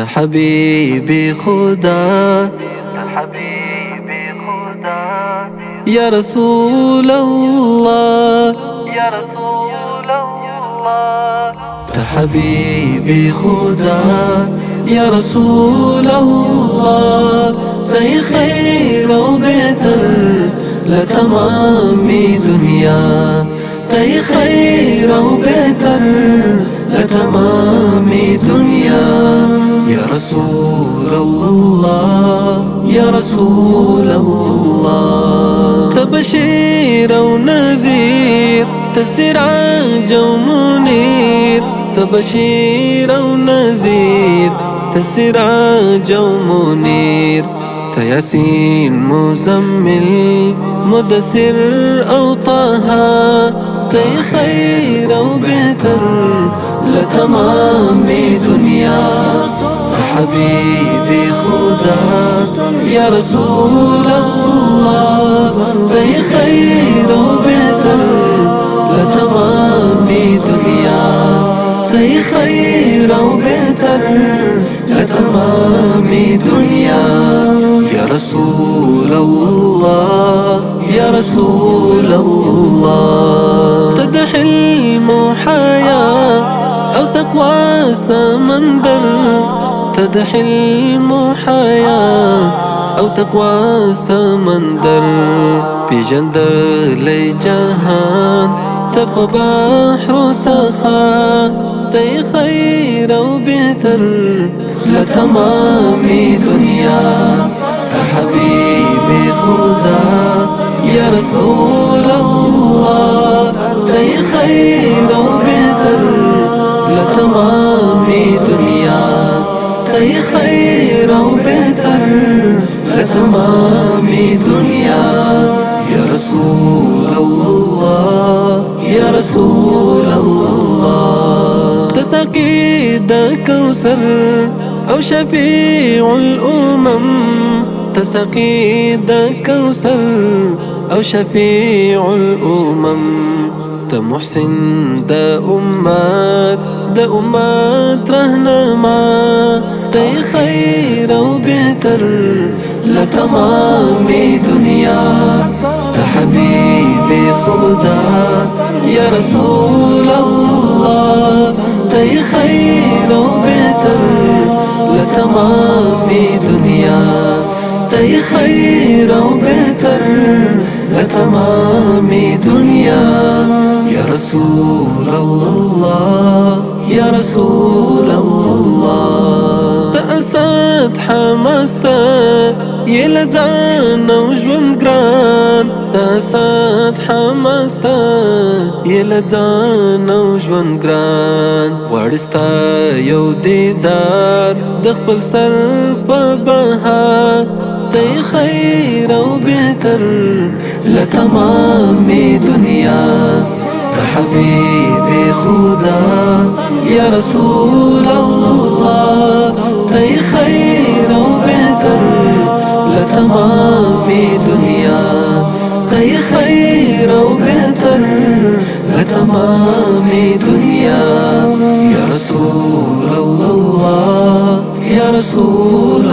حبيبي خدا يا رسول الله حبيبي خدا يا رسول الله تي خير وبيتر لتمام دنيا تي خير وبيتر لتمام دنيا يا رسول الله يا رسول الله تبشير ونذير تسراج ومنير تبشير ونذير تسراج ومنير تياسين مزمل مدثر أو طه تي خير وبيتر لتمام دنيا حبيبي خدا يا رسول الله تي خير وبيتر لتمام دنيا تي خير وبيتر لتمام دنيا يا رسول الله يا رسول الله تدحي المحيا أو تقوى سمندر تدحي المحيا أو تقوى سمندر بجند لي جهان تبقى بحر سخا تي خير وبيتر لتمام دنيا حبيبي خدا يا رسول الله تي خير وبيتر لتمام دنيا تي خير وبيتر لتمام دنيا يا رسول الله يا رسول الله تسقي دا كوثر أو شفيع الأمم تسقي دا كوثر أو شفيع الأمم محسن دا أمات رهنما تي خير وبيتر لتمام دنيا حبيبي خدا يا رسول الله تي خير وبيتر لتمام دنيا تي خير وبيتر لتمام دنيا يا رسول الله يا رسول الله تأسد حماستا يلزان وجوان جران تأسد حماستا يلزان وجوان جران وارستا يو ديدار دخبل صرف بها تي خير وبيتر لتمام دنيا حبيبي خدا يا رسول الله تي خير وبيتر لتمام دنيا تي خير وبيتر لتمام دنيا يا رسول الله يا رسول